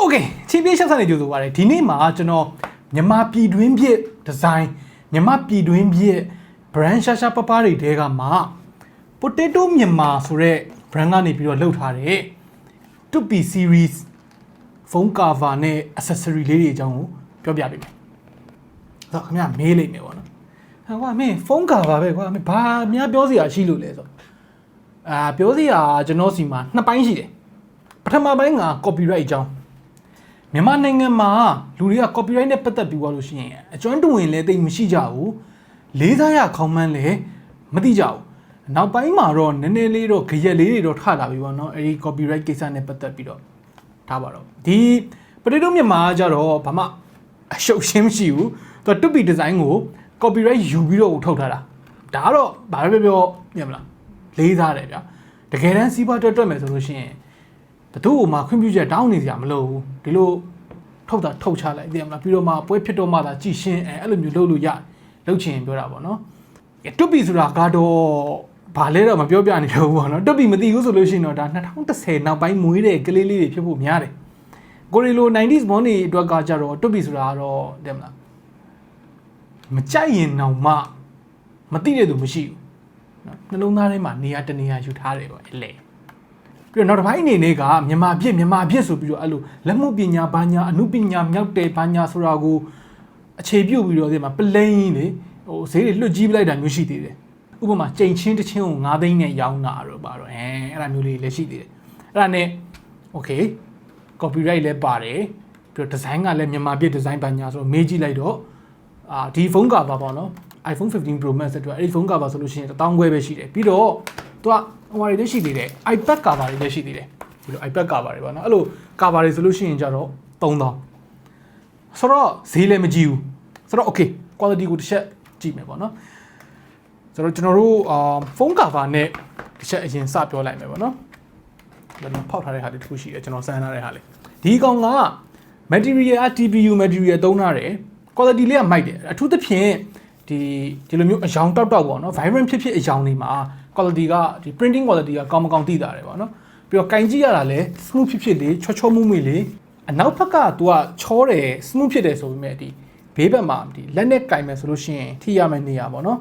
Okay ချင်းပြေးရှောက်နေကြဆိုပါတယ်ဒီနေ့မှာကျွန်တော်မြန်မာပြည်တွင်းပြည့်ဒီဇိုင်းမြန်မာပြည်တွင်းပြည့် brand ရှာပပတွေတဲကမှာ potato မြန်မာဆိုတဲ့ brand ကနေပြီးတော့လုပ်ထားတဲ့ 2P series phone cover နဲ့ accessory လေးတွေအကြောင်းကိုပြောပြပေးမယ်။ဆိုတော့ခင်ဗျာမေးလိုက်မယ်ပေါ့နော်။ဟာကွာမင်း phone cover ပဲကွာမင်းဘာများပြောစရာရှိလို့လဲဆို။ပြောစရာကျွန်တော်စီမှာနှစ်ပိုင်းရှိတယ်။ပထမပိုင်းက copyright အကြောင်းမြန်မာနိုင်ငံမှာလူတွေက copyright နဲ့ပတ်သက်ပြီးလို့ရှိရင်အကျွမ်းတဝင်လည်းတိတ်မရှိကြဘူးလေးစားရခေါင်းမှန်းလည်းမသိကြဘူးနောက်ပိုင်းမှာတော့နည်းနည်းလေးတော့ကြရက်လေးတွေတော့ထလာပြီပေါ့နော်အဲဒီ copyright ကိစ္စနဲ့ပတ်သက်ပြီးတော့ထားပါတော့ဒီပရိတုမြန်မာကကြတော့ဘာမှအရှုပ်ရှင်းမရှိဘူးသူက 2P design ကို copyright ယူပြီးတော့ထုတ်ထားတာဒါကတော့ဘာပဲပြောမြင်မလားလေးစားတယ်ဗျာတကယ်တမ်းစီးပွားတွက်မယ်ဆိုလို့ရှိရင်ဘသူ့ကိုမှခွင့်ပြုချက်တောင်းနေစရာမလိုဘူးဒီလိုထုတ်ချလိုက်သိရမလားပြီးတော့မှပွဲဖြစ်တော့မှသာကြည်ရှင်းအဲ့လိုမျိုးလုပ်လို့ရလုပ်ချင်ပြောတာပေါ့နော်2Pဆိုတာကတော့ဘာလဲတော့မပြောပြနေတော့ဘူးပေါ့နော်2Pမသိဘူးဆိုလို့ရှိရင်တော့ဒါ2010နောက်ပိုင်းမွေးတဲ့ကလေးလေးတွေဖြစ်ဖို့များတယ်ကိုရီလို 90s ဘွန်တွေအတွက်ကကြတော့ 2Pဆိုတာကတော့သိရမလားမကြိုက်ရင်တော့မှမသိတဲ့သူမရှိဘူးနော်နှလုံးသားထဲမှာနေရာတနေရာယူထားတယ်ပေါ့အဲ့လေပြီးတော့နောက်တစ်ပိုင်းအနေနဲ့ကမြန်မာဖြစ်ဆိုပြီးတော့အဲ့လိုလက်မှုပညာဘာညာအမှုပညာမြောက်တယ်ဘာညာဆိုတာကိုအခြေပြုပြီးတော့ဒီမှာပလိန်လေဟိုဈေးတွေလွတ်ကြီးပလိုက်တာမျိုးရှိသေးတယ်ဥပမာကြိမ်ချင်းတစ်ချင်းကို9သိန်းနဲ့ရောင်းတာတော့ပါတော့အဲ့ဒါမျိုးလေးလည်းရှိသေးတယ်အဲ့ဒါနဲ့ okay copyright လည်းပါတယ်ပြီးတော့ design ကလည်းမြန်မာပြည် design ဘာညာဆိုတော့မေးကြည့်လိုက်တော့ဒီဖုန်းကပါပေါ့နော် iPhone 15 Pro Max အတွက်အဲ့ဒီဖုန်းကပါဆိုလို့ရှိရင်1000ခွဲပဲရှိတယ်ပြီးတော့သူကဟိုဟာတွေလည်းရှိသေးတယ် iPad cover တွေလည်းရှိသေးတယ်ဒီလို iPad cover တွေပေါ့နော်အဲ့လို cover တွေဆိုလို့ရှိရင်ကြတော့3000ဆိုတော့ဈေးလည်းမကြီးဘူးဆိုတော့ okay quality ကိုတစ်ချက်ကြည့်မယ်ပေါ့နော်ဆိုတော့ကျွန်တော်တို့phone cover နဲ့တစ်ချက်အရင်စပြောလိုက်မယ်ပေါ့နော်ကျွန်တော်ဖောက်ထားတဲ့ဟာတွေတစ်ခုရှိတယ်ကျွန်တော်စမ်းထားတဲ့ဟာလေးဒီကောင်က material TPU material သုံးထားတယ် quality လေးကမိုက်တယ်အထူးသဖြင့်ဒီလိုမျိုးအယောင်တောက်ပေါ့နော် vibrant ဖြစ်အယောင်တွေမှာquality ကဒီ printing quality ကကောင်းမကောင်းသိတာတယ်ပေါ့နော်ပြီးတော့ကင်ကြည့်ရတာလဲ smooth ဖြစ်လေးချောမှုမိလေးအနောက်ဘက်က तू ကချောတယ် smooth ဖြစ်တယ်ဆိုပေမဲ့ဒီဘေးဘက်မှာဒီလက်နဲ့ကင်မယ်ဆိုလို့ရှိရင်ထိရမယ့်နေရာပေါ့နော်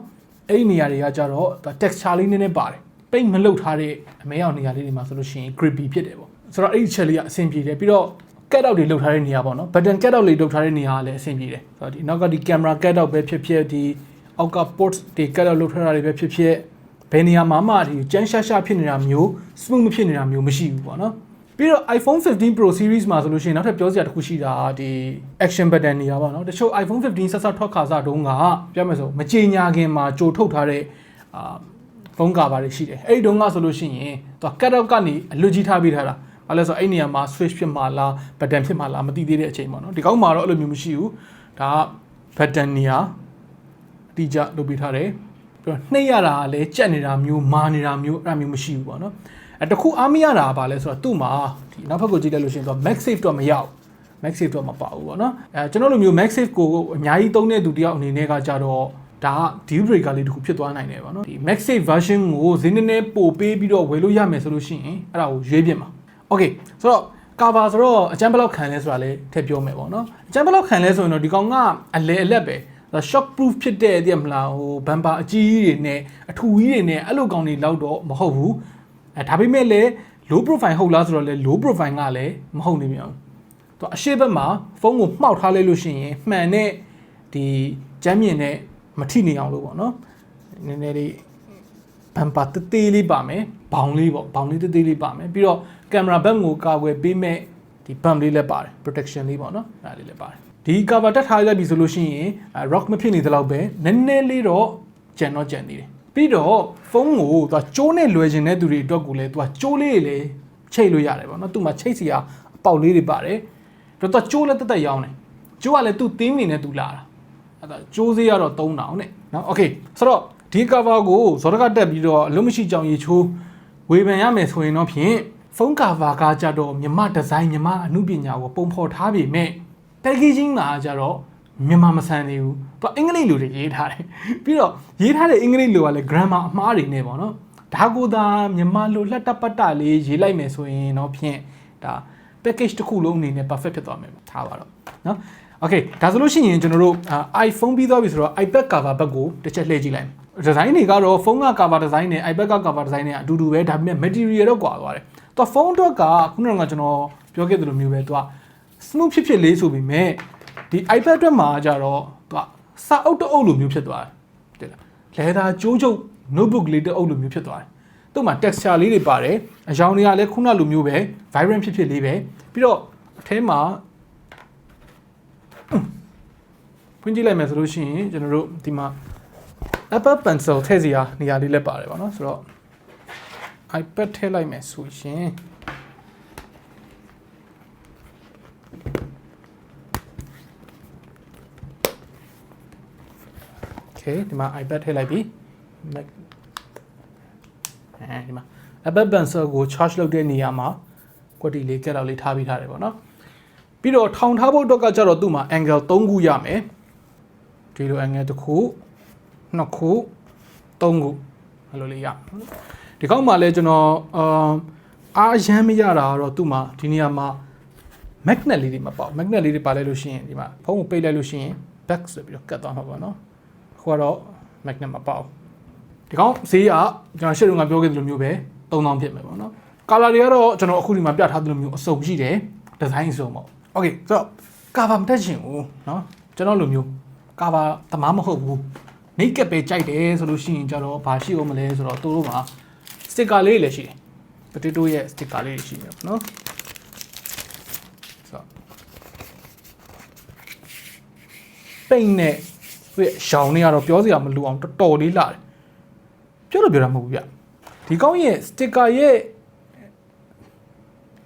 အဲ့ဒီနေရာတွေကကြတော့ texture လေးနည်းနည်းပါတယ်ပိတ်မလုပ်ထားတဲ့အမဲအောင်နေရာလေးတွေမှာဆိုလို့ရှိရင် grippy ဖြစ်တယ်ပေါ့ဆိုတော့အဲ့ဒီချက်လေးကအဆင်ပြေတယ်ပြီးတော့ cut out တွေလုပ်ထားတဲ့နေရာပေါ့နော် button cut out လေးလုပ်ထားတဲ့နေရာကလည်းအဆင်ပြေတယ်ဆိုတော့ဒီနောက်ကဒီ camera cut out ပဲဖြစ်ဒီအောက်က ports တွေ cut out လုပ်ထားတာတွေပဲဖြစ်ဘယ်နေရာမှာမှဒီကျန်းရှာဖြစ်နေတာမျိုး smooth မဖြစ်နေတာမျိုးမရှိဘူးပေါ့နော်ပြီးတော့ iPhone 15 Pro series မှာဆိုလို့ရှိရင်နောက်ထပ်ပြောစရာတစ်ခုရှိတာဒီ action button နေရာပေါ့နော်တချို့ iPhone 15ဆက်ထွက်ခါစားတုန်းကပြောမယ်ဆိုမကြေညာခင်မှာကြိုထုတ်ထားတဲ့ဖုန်းကာဗာတွေရှိတယ်အဲ့ဒီတုန်းကဆိုလို့ရှိရင်သူ cut out ကနေအလွတ်ကြီးထားပေးထားတာဘာလဲဆိုတော့အဲ့နေရာမှာ switch ဖြစ်မှာလား button ဖြစ်မှာလားမသိသေးတဲ့အချိန်ပေါ့နော်ဒီကောက်မှာတော့အဲ့လိုမျိုးမရှိဘူးဒါက button နေရာအတိအကျလုပ်ပေးထားတယ်ပြီးတော့နှိပ်ရတာလည်းကြက်နေတာမျိုးမာနေတာမျိုးအဲ့ဒါမျိုးမရှိဘူးပေါ့နော်တခုအားမရတာပါလဲဆိုတော့သူ့မှာဒီနောက်ဘက်ကိုကြည့်လိုက်လို့ရှိရင်သူက MagSafe တော့မရောက် MagSafe တော့မပါဘူးပေါ့နော်ကျွန်တော်လိုမျိုး MagSafe ကိုအများကြီးသုံးတဲ့သူတယောက်အနေနဲ့ကကြတော့ဒါက deal breaker လေးတစ်ခုဖြစ်သွားနိုင်တယ်ပေါ့နော်ဒီ MagSafe version ကိုဈေးနည်းနည်းပိုပေးပြီးတော့ဝယ်လို့ရမယ်ဆိုလို့ရှိရင်အဲ့ဒါကိုရွေးပြမှာ okay ဆိုတော့ cover ဆိုတော့အကျန်းဘယ်လောက်ခံလဲဆိုတာလည်းထည့်ပြောမယ်ပေါ့နော်အကျန်းဘယ်လောက်ခံလဲဆိုရင်တော့ဒီကောင်ကအလဲအလက်ပဲshock proof ဖြစ်တဲ့တည်းမလားဟိုဘမ်ပါအကြီးကြီးတွေနဲ့အထူကြီးတွေနဲ့အဲ့လိုကောင်တွေလောက်တော့မဟုတ်ဘူးဒါပေမဲ့လည်း low profile ဟုတ်လားဆိုတော့လေ low profile ကလည်းမဟုတ်နေပြန်ဘူးသူအရှိဘက်မှာဖုန်းကိုမှောက်ထားလိုက်လို့ရှိရင်မှန်တဲ့ဒီကြမ်းမြင်နဲ့မထိနေအောင်လို့ပေါ့နော်နည်းနည်းလေးဘမ်ပါတေးလေးပါမယ်ဘောင်လေးပေါ့ဘောင်လေးတေးလေးပါမယ်ပြီးတော့ကင်မရာဘက်ကိုကာကွယ်ပေးမဲ့ဒီဘမ်လေးလည်းပါတယ် protection လေးပေါ့နော်အဲ့ဒါလေးလည်းပါတယ်ဒီ cover တက်ထားလိုက်ပြီဆိုလို့ရှိရင် rock မဖြစ်နေသလောက်ပဲနည်းနည်းလေးတော့ကြံသေးတယ်ပြီးတော့ဖုန်းကိုသူကကျိုးနဲ့လွယ်ခြင်းတဲ့သူတွေအတွက်ကိုလည်းသူကကျိုးလေးတွေလည်းချိတ်လို့ရတယ်ပေါ့နော်သူ့မှာချိတ်စီရအပေါက်လေးတွေပါတယ်တော့သူကကျိုးလည်းတက်ရောင်းတယ်ကျိုးကလည်းသူ့သင်းမိနဲ့သူလာတာအဲ့ဒါကျိုးစေးကတော့3000နဲ့နော်โอเคဆိုတော့ဒီ cover ကိုဇော်တကတက်ပြီးတော့အလုံးမရှိကြောင်ရေချိုးဝေဖန်ရမယ်ဆိုရင်တော့ဖြင့်ဖုန်း cover ကကြတော့မြန်မာ design မြန်မာအမှုပညာကိုပုံဖော်ထားပြီမဲ့ packaging မှာကြတော့မြန်မာမဆန်သေးဘူးသူအင်္ဂလိပ်လိုတွေရေးထားတယ်ပြီးတော့ရေးထားတဲ့အင်္ဂလိပ်လိုကလည်း grammar အမှားတွေနဲ့ပေါ့နော်ဒါကိုသာမြန်မာလိုလက်တပတ်တလေးရေးလိုက်မယ်ဆိုရင်တော့ဖြင့်ဒါ package တစ်ခုလုံးအနေနဲ့ perfect ဖြစ်သွားမယ်ထားပါတော့နော် okay ဒါဆိုလို့ရှိရင်ကျွန်တော်တို့ iPhone ပြီးသွားပြီဆိုတော့ iPad cover ဘက်ကိုတစ်ချက်လှည့်ကြည့်လိုက် design တွေကတော့ phone က cover design နဲ့ iPad က cover design နဲ့အတူတူပဲဒါပေမဲ့ material တော့ကွာသွားတယ်သူ phone တော့ကခုနကကျွန်တော်ပြောခဲ့သလိုမျိုးပဲသူက smooth ဖြစ်လေးဆိုပေမဲ့ဒီ iPad အတွက်မှာကြတော့သူကစာအုပ်တအုပ်လိုမျိုးဖြစ်သွားတယ်တဲ့လား leather ကြိုးချုပ် notebook လေးတအုပ်လိုမျိုးဖြစ်သွားတယ်သူ့မှာ texture လေးတွေပါတယ်အရောင်တွေကလည်းခုနလိုမျိုးပဲ vibrant ဖြစ်လေးပဲပြီးတော့အထဲမှာဖွင့်ကြည့်လိုက်မယ်ဆိုလို့ရှိရင်ကျွန်တော်တို့ဒီမှာ Apple Pencil ထည့်စရာနေရာလေးလည်းပါတယ်ပေါ့နော်ဆိုတော့ iPad ထည့်လိုက်မယ်ဆိုရင် Okay ဒီမှာ iPad ထည့်လိုက်ပြီဒီမှာ Apple Pencil ကို charge လုပ်တဲ့နေရာမှာ quality လေးကက်တော့လေးထားပြီးထားတယ်ပေါ့နော်ပြီးတော့ထောင်ထားဖို့အတွက်ကကြတော့သူ့မှာ angle 3ခုရမယ်ဒီလို angle တစ်ခုနှစ်ခုသုံးခုအဲ့လိုလေးရဒီကောက်မှာလဲကျွန်တော်အားရမ်းမရတာကတော့သူ့မှာဒီနေရာမှာ magnet လေးတွေမပေါ့ magnet လေးတွေပါလဲလို့ရှိရင်ဒီမှာဖုန်းကိုပိတ်လိုက်လို့ရှိရင် back ဆိုပြီးတော့ကတ်သွားမှာပေါ့နော်အခုကတော့ magnet မပေါ့ဒီကောင်ဈေးကကျွန်တော်ရှေ့တုန်းကပြောခဲ့သလိုမျိုးပဲ3000ဖြစ်မယ်ပေါ့နော် color တွေကတော့ကျွန်တော်အခုဒီမှာပြထားသလိုမျိုးအစုံရှိတယ် design အစုံပေါ့ okay ဆိုတော့ cover မတက်ချင်ဘူးเนาะကျွန်တော်လိုမျိုး cover သမားမဟုတ်ဘူး naked ပဲကြိုက်တယ်ဆိုလို့ရှိရင်ကြတော့ဘာရှိအောင်မလဲဆိုတော့သူတို့မှာ sticker လေးလည်းရှိတယ် potato ရဲ့ sticker လေးရှိတယ်เนาะဆိုတော့ပိန်နဲ့ရှောင်းနေရတော့ပြောစရာမလိုအောင်တော်တော်လေးလာတယ်ပြောလို့ပြောတာမဟုတ်ဘူးဗျဒီကောင်းရဲ့ sticker ရဲ့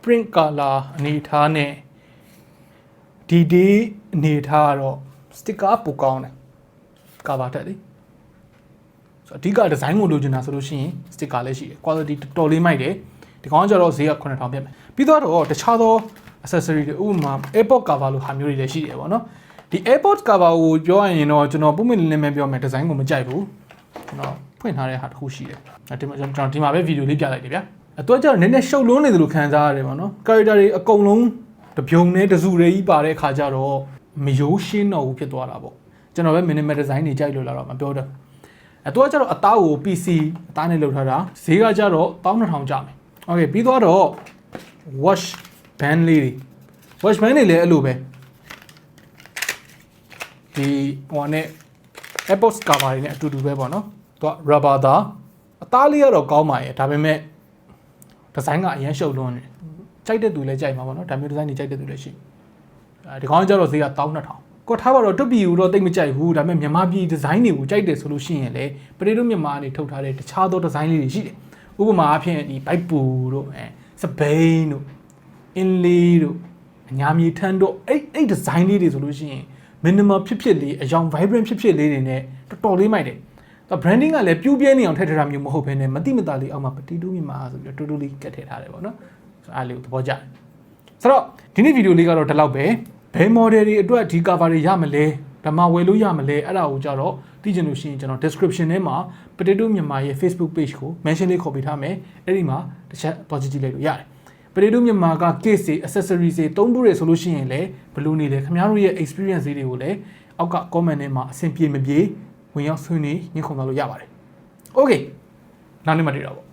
print color အနေထားနဲ့ဒီ အနေထားကတော့ sticker ပိုကောင်းတယ် cover တက်လေဆိုအဓိက design ကိုလိုချင်တာဆိုလို့ရှိရင် sticker လည်းရှိတယ် quality တော်တော်လေးမိုက်တယ်ဒီကောင်းကျတော့ဈေးက9000ပြတ်မယ်ပြီးတော့တခြားသော accessory တွေဥပမာ AirPod cover လို့ဟာမျိုးတွေလည်းရှိတယ်ပေါ့နော်ဒီ AirPod cover ကိုပြောရရင်တော့ကျွန်တော်ပုံမှန်လင်းလင်းပဲပြောမယ် design ကိုမကြိုက်ဘူးကျွန်တော်ဖွင့်ထားတဲ့ဟာတစ်ခုရှိတယ်ဒီမှာကျွန်တော်ဒီမှာပဲ video လေးပြလိုက်တယ်ဗျာသူကကျတော့နည်းနည်းရှုပ်လွန်းနေတယ်လို့ခံစားရတယ်ပေါ့နော် character တွေအကုန်လုံးတပြုံနဲ့တစုတွေကြီးပါတဲ့အခါကျတော့မရိုးရှင်းတော့ဘူးဖြစ်သွားတာပေါ့ကျွန်တော်ပဲ minimal design တွေကြိုက်လို့လာတော့မပြောတော့သူကကျတော့အသားကို PC အသားနဲ့လုပ်ထားတာဈေးကကျတော့12000ကျမယ် okay ပြီးတော့ watch band လေးတွေ watch band တွေလည်းအဲ့လိုပဲဒီဟိုနဲ့ AirPods cover တွေနဲ့အတူတူပဲပေါ့နော်သူက rubber သားအသားလေးကတော့ကောင်းပါရဲ့ဒါပေမဲ့ design ကအရင်ရှုပ်လွန်းတယ်ကြိုက်တဲ့သူလည်းကြိုက်မှာပေါ့နော်ဒါမျိုး design တွေကြိုက်တဲ့သူလည်းရှိဒီကောင်ကျတော့ဈေးက12000ကိုထားပါတော့တွတ်ပြည်ဦးတော့တိတ်မကြိုက်ဘူးဒါပေမဲ့မြန်မာပြည် design တွေကိုကြိုက်တယ်ဆိုလို့ရှိရင်လည်းပရိတို့မြန်မာကနေထုတ်ထားတဲ့တခြားသော design လေးတွေရှိတယ်ဥပမာအဖြစ်ဒီ bike ပူတို့စပိန်တို့အင်းလေးတို့အညာမြေထန်းတို့အဲ့ design လေးတွေဆိုလို့ရှိရင် minimal ဖြစ်လေးအယောင် vibrant ဖြစ်လေးတွေနဲ့တော်တော်လေးမိုက်တယ်ဒါ branding ကလည်းပြူးပြဲနေအောင်ထည့်ထားတာမျိုးမဟုတ်ဘဲနဲ့မတိမတာလေးအောက်မှာပတိတူးမြန်မာဆိုပြီးတော့တူတူလေးကတ်ထည့်ထားတယ်ပေါ့နော်ဆိုအားလေးကိုသဘောကျတယ်ဆိုတော့ဒီနေ့ဗီဒီယိုလေးကတော့ဒီလောက်ပဲဘယ် model တွေအတွက်ဒီ cover တွေရမလဲဓမ္မဝယ်လို့ရမလဲအဲ့ဒါကိုကြတော့သိချင်လို့ရှိရင်ကျွန်တော် description ထဲမှာ potato မြန်မာရဲ့ Facebook page ကို mention လေးခေါ်ပေးထားမယ်အဲ့ဒီမှာတစ်ချက်သွားကြည့်လိုက်လို့ရတယ် potato မြန်မာက case တွေ accessories တွေသုံးဖို့ရဆိုလို့ရှိရင်လည်းဘယ်လိုနေလဲခင်ဗျားတို့ရဲ့ experience တွေကိုလည်းအောက်က comment ထဲမှာအဆင်ပြေမပြေဝင်ရောက်ဆွေးနွေးညှိနှိုင်းသွားလို့ရပါတယ် okay နောက်နေ့မှတွေ့တော့